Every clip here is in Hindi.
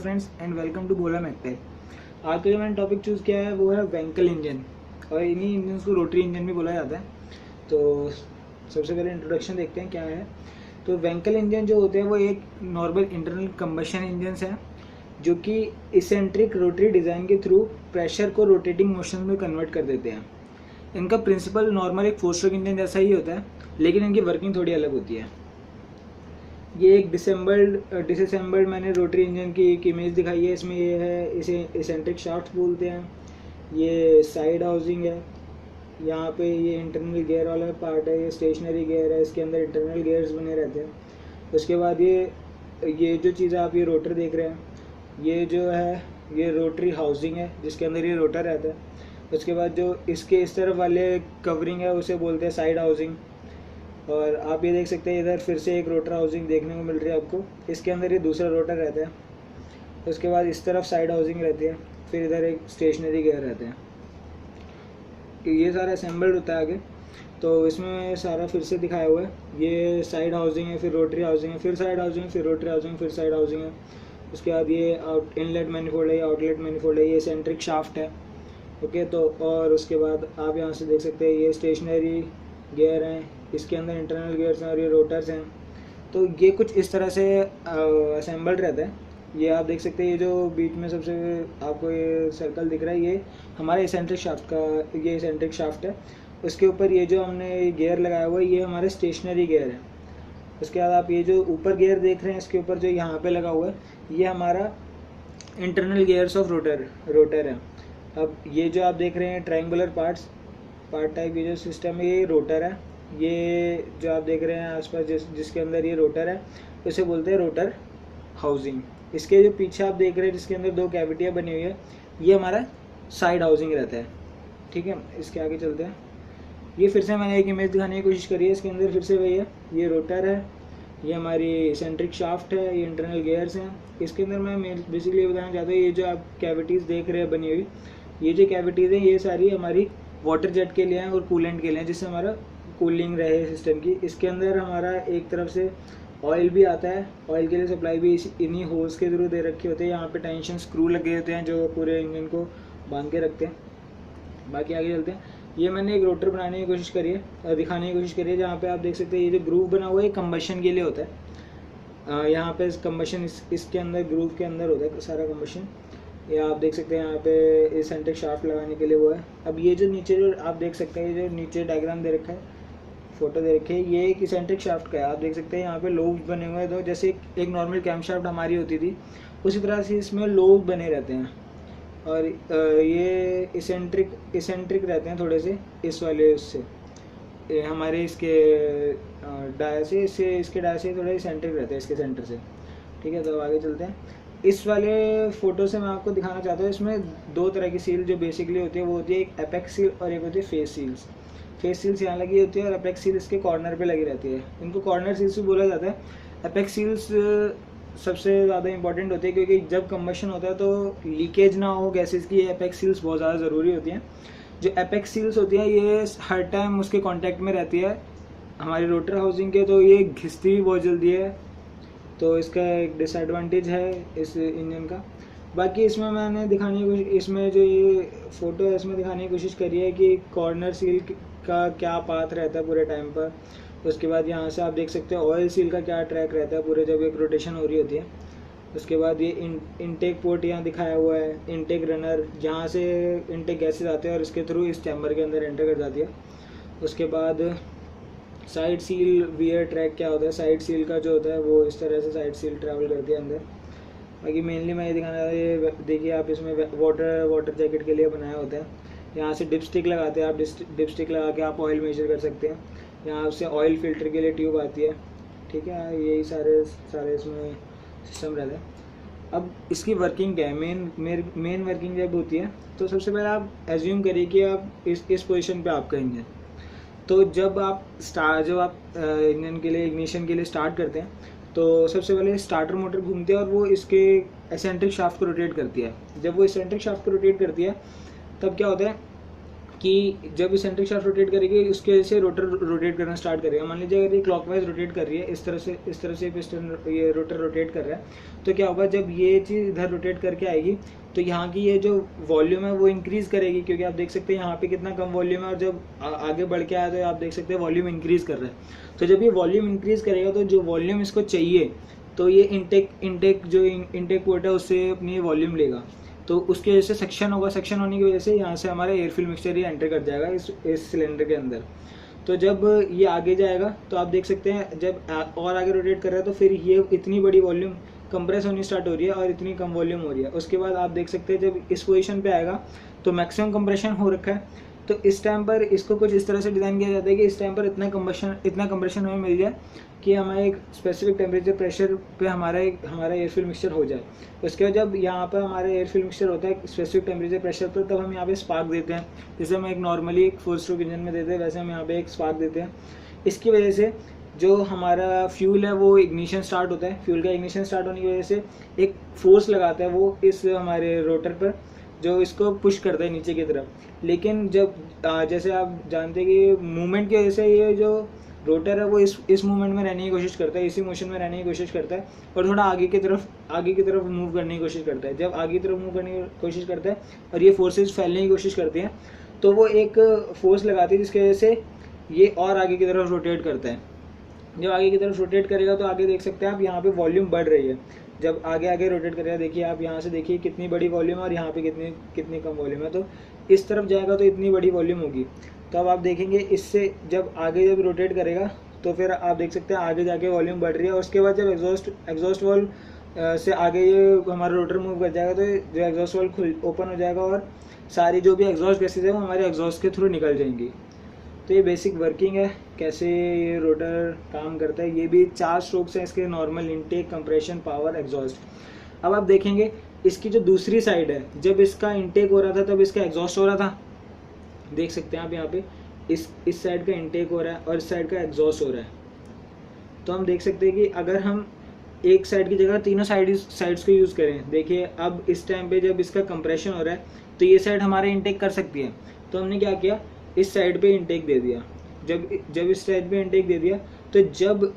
फ्रेंड्स एंड वेलकम टू गोला मैकटेक। आज का जो मैंने टॉपिक चूज़ किया है वो है वेंकल इंजन, और इन्हीं इंजन को रोटरी इंजन भी बोला जाता है। तो सबसे पहले इंट्रोडक्शन देखते हैं क्या है। तो वेंकल इंजन जो होते हैं वो एक नॉर्मल इंटरनल कंबशन इंजन्स हैं जो कि इसेंट्रिक रोटरी डिज़ाइन के थ्रू प्रेशर को रोटेटिंग मोशन में कन्वर्ट कर देते हैं। इनका प्रिंसिपल नॉर्मल एक 4 स्ट्रोक इंजन जैसा ही होता है, लेकिन इनकी वर्किंग थोड़ी अलग होती है। ये एक डिसअसेंबल्ड मैंने रोटरी इंजन की एक इमेज दिखाई है। इसमें ये है, इसे इसेंट्रिक शाफ्ट बोलते हैं। ये साइड हाउसिंग है, यहाँ पे ये इंटरनल गियर वाला पार्ट है, ये स्टेशनरी गियर है, इसके अंदर इंटरनल गियर्स बने रहते हैं। उसके बाद ये जो चीज़ आप ये रोटर देख रहे हैं, ये जो है ये रोटरी हाउसिंग है जिसके अंदर ये रोटर रहता है। उसके बाद जो इसके इस तरफ वाले कवरिंग है उसे बोलते हैं साइड हाउसिंग। और आप ये देख सकते हैं इधर फिर से एक रोटर हाउसिंग देखने को मिल रही है आपको, इसके अंदर ये दूसरा रोटर रहता है। उसके बाद इस तरफ साइड हाउसिंग रहती है, फिर इधर एक स्टेशनरी गियर रहते हैं। ये सारा असेंबल्ड होता है आगे। तो इसमें सारा फिर से दिखाया हुआ है, ये साइड हाउसिंग है, फिर रोटरी हाउसिंग है, फिर साइड हाउसिंग है, फिर रोटरी हाउसिंग, फिर साइड हाउसिंग है। उसके बाद ये इनलेट मैनिफोल्ड है, ये आउटलेट मैनिफोल्ड है, ये सेंट्रिक शाफ्ट है। ओके, तो और उसके बाद आप यहाँ से देख सकते हैं ये स्टेशनरी गियर हैं, इसके अंदर इंटरनल गियर्स हैं और ये रोटर्स हैं। तो ये कुछ इस तरह से असेंबल्ड रहता है। ये आप देख सकते हैं, ये जो बीच में सबसे आपको ये सर्कल दिख रहा है, ये हमारा इसेंट्रिक शाफ्ट का ये इसेंट्रिक शाफ्ट है। उसके ऊपर ये जो हमने गियर लगाया हुआ है ये हमारा स्टेशनरी गियर है। उसके बाद आप ये जो ऊपर गियर देख रहे हैं, इसके ऊपर जो यहाँ पे लगा हुआ है ये हमारा इंटरनल गियर्स ऑफ रोटर है। अब ये जो आप देख रहे हैं ट्रायंगुलर पार्ट टाइप ये जो सिस्टम है ये रोटर है। ये जो आप देख रहे हैं आसपास जिसके अंदर ये रोटर है उसे बोलते हैं रोटर हाउसिंग। इसके जो पीछे आप देख रहे हैं जिसके अंदर 2 कैविटियाँ बनी हुई है ये हमारा साइड हाउसिंग रहता है। ठीक है, इसके आगे चलते हैं। ये फिर से मैंने एक इमेज दिखाने की कोशिश करी है, इसके अंदर फिर से वही है, ये रोटर है, ये हमारी सेंट्रिक शाफ्ट है, ये इंटरनल गियर्स हैं। इसके अंदर मैं बेसिकली ये बताना चाहता हूँ, ये जो आप कैविटीज़ देख रहे हैं बनी हुई, ये जो कैविटीज़ हैं ये सारी हमारी वाटर जेट के लिए हैं और कूलेंट के लिए हैं, जिससे हमारा कूलिंग रहे सिस्टम की। इसके अंदर हमारा एक तरफ से ऑयल भी आता है, ऑयल के लिए सप्लाई भी इन्हीं होल्स के थ्रू दे रखे होते हैं। यहाँ पे टेंशन स्क्रू लगे होते हैं जो पूरे इंजन को बांध के रखते हैं। बाकी आगे चलते हैं। ये मैंने एक रोटर बनाने की कोशिश करी है और दिखाने की कोशिश करी है, जहाँ पे आप देख सकते हैं ये जो ग्रूव बना हुआ है कंबशन के लिए होता है। यहाँ पे कंबशन इसके अंदर ग्रूव के अंदर होता है सारा कंबशन। ये आप देख सकते हैं यहाँ पे इसेंट्रिक शाफ्ट लगाने के लिए वो है। अब ये जो नीचे जो आप देख सकते हैं, ये जो नीचे डायग्राम दे रखा है, फोटो दे रखी है, ये एक इसेंट्रिक शाफ्ट का है। आप देख सकते हैं यहाँ पे लोब्स बने हुए हैं। तो जैसे एक नॉर्मल कैम शाफ्ट हमारी होती थी उसी तरह से इसमें लोब बने रहते हैं। और ये इसेंट्रिक रहते हैं थोड़े से इस वाले उससे हमारे इसके डाया से इसके डाया से थोड़े इसेंट्रिक रहते हैं इसके सेंटर से। ठीक है, तो आगे चलते हैं। इस वाले फ़ोटो से मैं आपको दिखाना चाहता हूँ, इसमें 2 तरह की सील जो बेसिकली होती है वो होती है एक एपेक्स सील और एक होती है फेस सील्स। फेस सील्स यहाँ लगी होती है और एपेक्स सील इसके कॉर्नर पे लगी रहती है। इनको कॉर्नर सील्स भी बोला जाता है। एपेक्स सील्स सबसे ज़्यादा इंपॉर्टेंट होती है क्योंकि जब कंबशन होता है तो लीकेज ना हो गैसेस की, एपेक्स सील्स बहुत ज़्यादा ज़रूरी होती हैं। जो एपेक्स सील्स होती हैं ये हर टाइम उसके कॉन्टैक्ट में रहती है हमारी रोटर हाउसिंग के, तो ये घिसती भी बहुत जल्दी है। तो इसका एक डिसएडवांटेज है इस इंजन का। बाकी इसमें मैंने दिखाने की कोशिश, इसमें जो ये फ़ोटो है इसमें दिखाने की कोशिश करी है कि कॉर्नर सील का क्या पाथ रहता है पूरे टाइम पर। उसके बाद यहाँ से आप देख सकते हैं ऑयल सील का क्या ट्रैक रहता है पूरे जब एक रोटेशन हो रही होती है। उसके बाद ये इनटेक पोर्ट यहाँ दिखाया हुआ है, इनटेक रनर जहाँ से इनटेक गैसेज आते हैं और इसके थ्रू इस चैम्बर के अंदर एंटर कर जाती है। उसके बाद साइड सील वियर ट्रैक क्या होता है, साइड सील का जो होता है वो इस तरह से साइड सील ट्रैवल करती है अंदर। बाकी मेनली मैं ये दिखाना चाहता हूँ, ये देखिए आप इसमें वाटर जैकेट के लिए बनाया होता है। यहाँ से डिपस्टिक लगाते हैं आप, डिपस्टिक लगा के आप ऑयल मेजर कर सकते हैं। यहाँ से ऑयल फिल्टर के लिए ट्यूब आती है। ठीक है, यही सारे इसमें सिस्टम रहता है। अब इसकी वर्किंग क्या है, मेन वर्किंग जब होती है तो सबसे पहले आप एज्यूम करिए कि आप इस पोजीशन पे आपका इंजन। तो जब आप इंजन के लिए इग्निशन के लिए स्टार्ट करते हैं तो सबसे पहले स्टार्टर मोटर घूमती है और वो इसके एसेंट्रिक शाफ्ट को रोटेट करती है। जब वो एसेंट्रिक शाफ्ट को रोटेट करती है तब क्या होता है, कि जब इसेंट्रिक शाफ्ट रोटेट करेगी उसकी वजह से रोटर रोटेट करना स्टार्ट करेगा। मान लीजिए अगर ये क्लॉकवाइज रोटेट कर रही है, इस तरह से पिस्टन ये रोटर रोटेट कर रहा है, तो क्या होगा जब ये चीज़ इधर रोटेट करके आएगी तो यहाँ की ये जो वॉल्यूम है वो इंक्रीज़ करेगी, क्योंकि आप देख सकते हैं यहाँ पे कितना कम वॉल्यूम है, और जब आगे बढ़ के आया तो आप देख सकते हैं वॉल्यूम इंक्रीज़ कर रहा है। तो जब ये वॉल्यूम इंक्रीज़ करेगा तो जो वॉल्यूम इसको चाहिए तो ये इंटेक पोर्ट है उससे अपनी वॉल्यूम लेगा, तो उसकी वजह से सक्शन होगा। सक्शन होने की वजह से यहाँ से हमारा एयर फिल मिक्सचर ये एंटर कर जाएगा इस सिलेंडर के अंदर। तो जब ये आगे जाएगा तो आप देख सकते हैं जब और आगे रोटेट कर रहा है तो फिर ये इतनी बड़ी वॉल्यूम कंप्रेस होनी स्टार्ट हो रही है और इतनी कम वॉल्यूम हो रही है। उसके बाद आप देख सकते हैं जब इस पोजीशन पे आएगा तो मैक्सिमम कंप्रेशन हो रखा है। तो इस टाइम पर इसको कुछ इस तरह से डिज़ाइन किया जाता है कि इस टाइम पर इतना कंप्रेशन हमें मिल जाए कि हमें एक स्पेसिफिक टेम्परेचर प्रेशर पे हमारा एयर फिल मिक्सचर हो जाए। उसके बाद जब यहाँ पर हमारा एयर फिल मिक्सचर होता है स्पेसिफिक टेम्परेचर प्रेशर पर, तब हम यहाँ पे स्पार्क देते हैं, जैसे हम एक नॉर्मली एक 4 स्ट्रोक इंजन में देते हैं वैसे हम यहाँ पे एक स्पार्क देते हैं। इसकी वजह से जो हमारा फ्यूल है वो इग्निशन स्टार्ट होता है। फ्यूल का इग्निशन स्टार्ट होने की वजह से एक फोर्स लगाता है वो इस हमारे रोटर पर, जो इसको पुश करता है नीचे की तरफ। लेकिन जब जैसे आप जानते हैं कि मूवमेंट की वजह से ये जो रोटर है वो इस मूवमेंट में रहने की कोशिश करता है, इसी मोशन में रहने की कोशिश करता है और थोड़ा आगे की तरफ मूव करने की कोशिश करता है। जब आगे की तरफ मूव करने की कोशिश करता है और ये फोर्सेस फैलने की कोशिश करती हैं तो वो एक फोर्स लगाती है जिसकी वजह से ये और आगे की तरफ रोटेट करता है। जब आगे की तरफ रोटेट करेगा तो आगे देख सकते हैं आप यहाँ पे वॉल्यूम बढ़ रही है। जब आगे रोटेट करेगा देखिए आप यहाँ से देखिए कितनी बड़ी वॉल्यूम है और यहाँ पे कितनी कम वॉल्यूम है। तो इस तरफ जाएगा तो इतनी बड़ी वॉल्यूम होगी। तो अब आप देखेंगे इससे जब रोटेट करेगा तो फिर आप देख सकते हैं आगे जाके वॉल्यूम बढ़ रही है। और उसके बाद जब एग्जॉस्ट वाल्व से आगे ये हमारा रोटर मूव कर जाएगा तो जो एग्जॉस्ट वाल्व ओपन हो जाएगा और सारी जो भी एग्जॉस्ट गैसेज है वो हमारे एग्जॉस्ट के थ्रू निकल जाएंगी। तो ये बेसिक वर्किंग है कैसे ये रोटर काम करता है। ये भी 4 स्ट्रोक्स हैं इसके, normal, intake, compression, power, exhaust. अब आप देखेंगे इसकी जो दूसरी साइड है, जब इसका इंटेक हो रहा था तब इसका एग्जॉस्ट हो रहा था। देख सकते हैं आप यहाँ पे इस साइड का इंटेक हो रहा है और इस साइड का एग्जॉस्ट हो रहा है। तो हम देख सकते हैं कि अगर हम एक साइड की जगह तीनों साइड्स को यूज़ करें, देखिए अब इस टाइम पे जब इसका कंप्रेशन हो रहा है तो ये साइड हमारे इंटेक कर सकती है। तो हमने क्या किया, इस साइड पे इंटेक दे दिया। जब इस साइड पे इंटेक दे दिया तो जब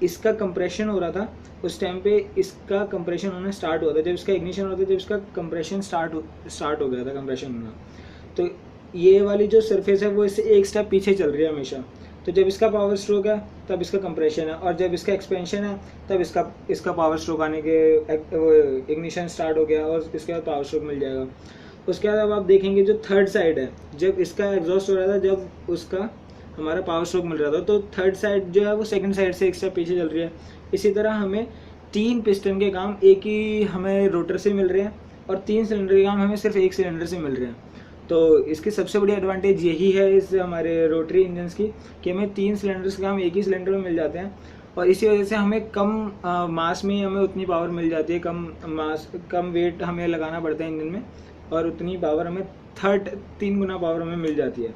इसका कंप्रेशन हो रहा था उस टाइम पे इसका कंप्रेशन होना स्टार्ट हुआ था। जब इसका इग्निशन हो रहा था, जब इसका कंप्रेशन स्टार्ट हो गया था कंप्रेशन होना, तो ये वाली जो सरफेस है वो इससे एक स्टेप पीछे चल रही है हमेशा। तो जब इसका पावर स्ट्रोक है तब इसका कंप्रेशन है, और जब इसका एक्सपेंशन है तब इसका पावर स्ट्रोक आने के इग्निशन स्टार्ट हो गया और इसके बाद पावर स्ट्रोक मिल जाएगा। उसके बाद अब आप देखेंगे जो थर्ड साइड है, जब इसका एग्जॉस्ट हो रहा था, जब उसका हमारा पावर स्ट्रोक मिल रहा था, तो थर्ड साइड जो है वो सेकंड साइड से एक स्टेप पीछे चल रही है। इसी तरह हमें 3 पिस्टन के काम एक ही हमें रोटर से मिल रहे हैं और 3 सिलेंडर के काम हमें सिर्फ एक सिलेंडर से मिल रहे हैं। तो इसकी सबसे बड़ी एडवांटेज यही है इस हमारे रोटरी इंजन्स की कि हमें 3 सिलेंडर्स के काम एक ही सिलेंडर में मिल जाते हैं, और इसी वजह से हमें कम मास में हमें उतनी पावर मिल जाती है। कम वेट हमें लगाना पड़ता है इंजन में और उतनी पावर हमें 3 गुना पावर हमें मिल जाती है।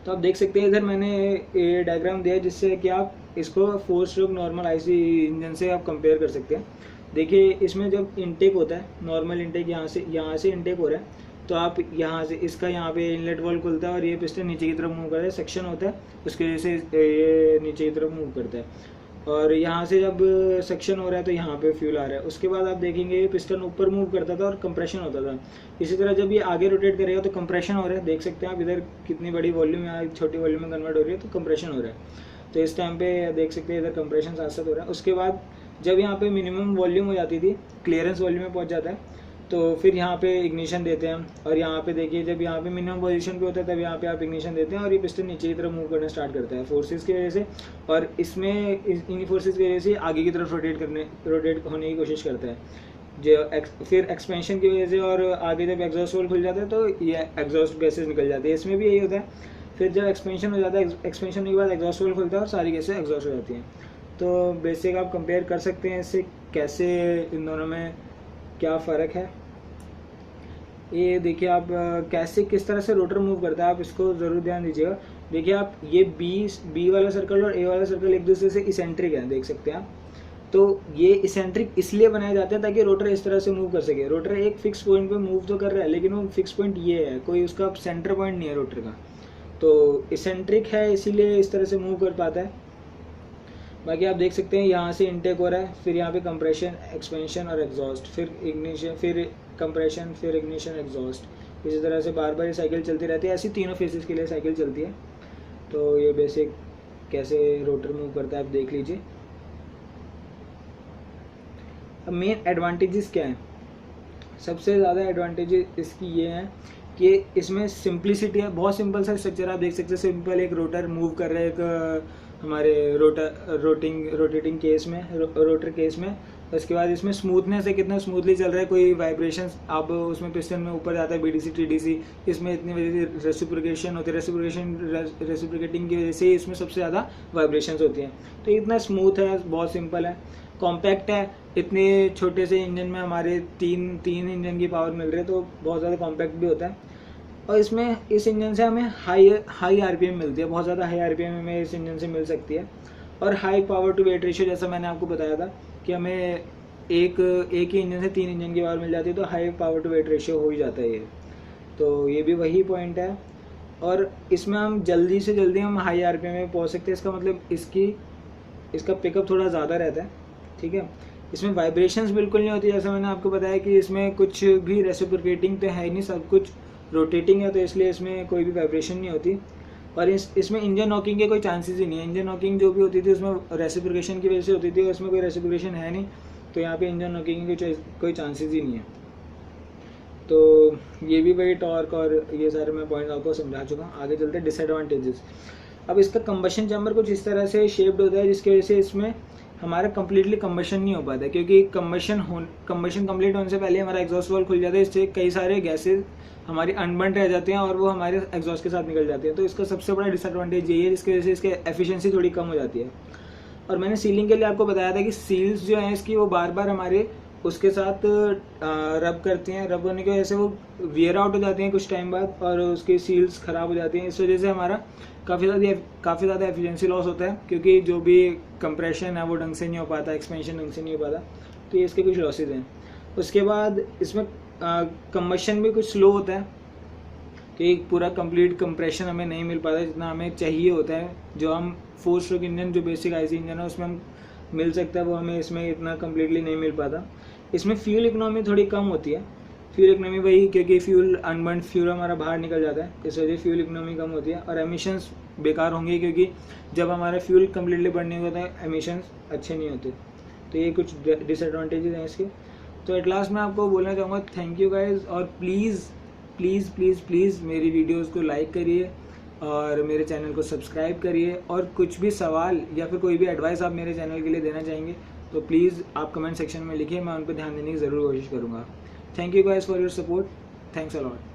तो आप देख सकते हैं इधर मैंने ये डायग्राम दिया है जिससे कि आप इसको 4 स्ट्रोक नॉर्मल आईसी इंजन से आप कंपेयर कर सकते हैं। देखिए इसमें जब इंटेक होता है, नॉर्मल इंटेक यहाँ से इंटेक हो रहा है, तो आप यहाँ से इसका यहाँ पे इनलेट वॉल्व खुलता है और ये पिस्टन नीचे की तरफ मूव करता है, सेक्शन होता है उसकी वजह से ये नीचे की तरफ मूव करता है, और यहाँ से जब सेक्शन हो रहा है तो यहाँ पे फ्यूल आ रहा है। उसके बाद आप देखेंगे ये पिस्टन ऊपर मूव करता था और कंप्रेशन होता था। इसी तरह जब ये आगे रोटेट करेगा तो कंप्रेशन हो रहा है, देख सकते हैं आप इधर कितनी बड़ी वॉल्यूम या छोटी वॉल्यूम में कन्वर्ट हो रही है, तो कंप्रेशन हो रहा है। तो इस टाइम पे देख सकते हैं इधर कंप्रेशन साथ साथ हो रहा है। उसके बाद जब यहाँ पे मिनिमम वॉल्यूम हो जाती थी, क्लियरेंस वॉल्यूम में पहुँच जाता है, तो फिर यहाँ पे इग्निशन देते हैं, और यहाँ पे देखिए जब यहाँ पे मिनिमम पोजीशन पे होता है तब यहाँ पे आप इग्निशन देते हैं और ये पिस्टन नीचे की तरफ मूव करना स्टार्ट करता है फोर्सेस की वजह से, और इसमें इन्हीं फोर्सेस की वजह से आगे की तरफ रोटेट होने की कोशिश करता है। फिर एक्सपेंशन की वजह से और आगे जब एग्जॉस्ट वाल्व खुल जाता है तो ये एग्जॉस्ट गैसेज निकल जाती है। इसमें भी यही होता है, फिर जब एक्सपेंशन हो जाता है, एक्सपेंशन के बाद एग्जॉस्ट वाल्व खुलता है और सारी गैसेज एग्जॉस्ट हो जाती हैं। तो बेसिक आप कंपेयर कर सकते हैं इससे कैसे इन दोनों में क्या फ़र्क है। ये देखिए आप कैसे किस तरह से रोटर मूव करता है, आप इसको ज़रूर ध्यान दीजिएगा। देखिए आप ये बी वाला सर्कल और ए वाला सर्कल एक दूसरे से इसेंट्रिक है, देख सकते हैं आप। तो ये इसेंट्रिक इसलिए बनाए जाते हैं ताकि रोटर इस तरह से मूव कर सके। रोटर एक फिक्स पॉइंट पे मूव तो कर रहा है, लेकिन वो फिक्स पॉइंट ये है, कोई उसका सेंटर पॉइंट नहीं है रोटर का, तो इसेंट्रिक है इसीलिए इस तरह से मूव कर पाता है। बाकी आप देख सकते हैं यहाँ से इनटेक हो रहा है, फिर यहाँ पे कंप्रेशन, एक्सपेंशन और एग्जॉस्ट, फिर इग्निशन, फिर कंप्रेशन, फिर इग्निशन, एग्जॉस्ट। इसी तरह से बार बार ये साइकिल चलती रहती है, ऐसी तीनों फेसेस के लिए साइकिल चलती है। तो ये बेसिक कैसे रोटर मूव करता है आप देख लीजिए। अब मेन एडवांटेजेस क्या हैं? सबसे ज़्यादा एडवांटेजेस इसकी ये हैं कि इसमें सिंप्लिसिटी है, बहुत सिंपल सा स्ट्रक्चर आप देख सकते हैं। सिंपल एक रोटर मूव कर रहे हैं एक हमारे रोटेटिंग केस में, रोटर केस में। उसके बाद इसमें स्मूथनेस है, कितना स्मूथली चल रहा है, कोई वाइब्रेशंस अब उसमें पिस्टन में ऊपर जाता है BDC TDC, इसमें इतनी वजह से रेसिप्रोकेशन होती है, रेसिप्रोकेटिंग की वजह से इसमें सबसे ज़्यादा वाइब्रेशंस होती हैं। तो इतना स्मूथ है, बहुत सिंपल है, कॉम्पैक्ट है। इतने छोटे से इंजन में हमारे तीन इंजन की पावर मिल रही है, तो बहुत ज़्यादा कॉम्पैक्ट भी होता है। और इसमें इस इंजन से हमें हाई RPM मिलती है, बहुत ज़्यादा हाई RPM हमें इस इंजन से मिल सकती है। और high power to weight ratio, जैसा मैंने आपको बताया था कि हमें एक ही इंजन से 3 इंजन की पावर मिल जाती है, तो high power to weight ratio हो ही जाता है ये। तो ये भी वही पॉइंट है। और इसमें हम जल्दी से जल्दी हम हाई RPM में पहुँच सकते हैं। इसका मतलब इसका पिकअप थोड़ा ज़्यादा रहता है, ठीक है। इसमें वाइब्रेशंस बिल्कुल नहीं होती, जैसा मैंने आपको बताया कि इसमें कुछ भी रेसिप्रोकेटिंग तो है नहीं, सब कुछ रोटेटिंग है, तो इसलिए इसमें कोई भी वाइब्रेशन नहीं होती। और इसमें इंजन नॉकिंग के कोई चांसेस ही नहीं है। इंजन नॉकिंग जो भी होती थी उसमें रेसिप्रोकेशन की वजह से होती थी, और इसमें कोई रेसिप्रोकेशन है नहीं, तो यहाँ पे इंजन नॉकिंग के कोई चांसेस ही नहीं है। तो ये भी वही टॉर्क और ये सारे मैं पॉइंट आपको समझा चुका हूँ। आगे चलते हैं डिसएडवांटेजेस। अब इसका कंबशन चैम्बर कुछ इस तरह से शेप्ड होता है, जिसकी वजह से इसमें हमारा कंप्लीटली कंबशन नहीं हो पाता है, क्योंकि कंबशन कंप्लीट होने से पहले हमारा एग्जॉस्ट वाल्व खुल जाता है। इससे कई सारे गैसेज हमारी अनबर्न रह जाते हैं और वो हमारे एग्जॉस्ट के साथ निकल जाते हैं। तो इसका सबसे बड़ा डिसएडवांटेज यही है, जिसकी वजह से इसकी एफिशिएंसी थोड़ी कम हो जाती है। और मैंने सीलिंग के लिए आपको बताया था कि सील्स जो हैं इसकी वो बार बार हमारे उसके साथ रब करती हैं, रब होने की वजह से वो वियर आउट हो जाती हैं कुछ टाइम बाद, और उसकी सील्स ख़राब हो जाती हैं। इस वजह से हमारा काफ़ी ज़्यादा एफिशिएंसी लॉस होता है, क्योंकि जो भी कंप्रेशन है वो ढंग से नहीं हो पाता, एक्सपेंशन ढंग से नहीं हो पाता। तो ये इसके कुछ लॉसेज हैं। उसके बाद इसमें कंबशन भी कुछ स्लो होता है, कि पूरा कंप्लीट कंप्रेशन हमें नहीं मिल पाता जितना हमें चाहिए होता है। जो हम 4 स्ट्रोक इंजन, जो बेसिक IC इंजन है उसमें हम मिल सकता है, वो हमें इसमें इतना कम्प्लीटली नहीं मिल पाता। इसमें फ्यूल इकोनॉमी थोड़ी कम होती है। फ्यूल इकोनॉमी वही, क्योंकि फ्यूल अनबर्न फ्यूल हमारा बाहर निकल जाता है, इस वजह से फ्यूल इकोनॉमी कम होती है। और एमिशंस बेकार होंगे, क्योंकि जब हमारा फ्यूल कम्प्लीटली बर्न नहीं होता है एमिशंस अच्छे नहीं होते। तो ये कुछ डिसएडवांटेजेस हैं इसके। तो एट लास्ट मैं आपको बोलना चाहूँगा थैंक यू गाइज, और प्लीज़ मेरी वीडियोज़ को लाइक करिए और मेरे चैनल को सब्सक्राइब करिए। और कुछ भी सवाल या फिर कोई भी एडवाइस आप मेरे चैनल के लिए देना चाहेंगे तो प्लीज़ आप कमेंट सेक्शन में लिखिए, मैं उन पर ध्यान देने की ज़रूर कोशिश करूँगा। Thank you guys for your support, thanks a lot.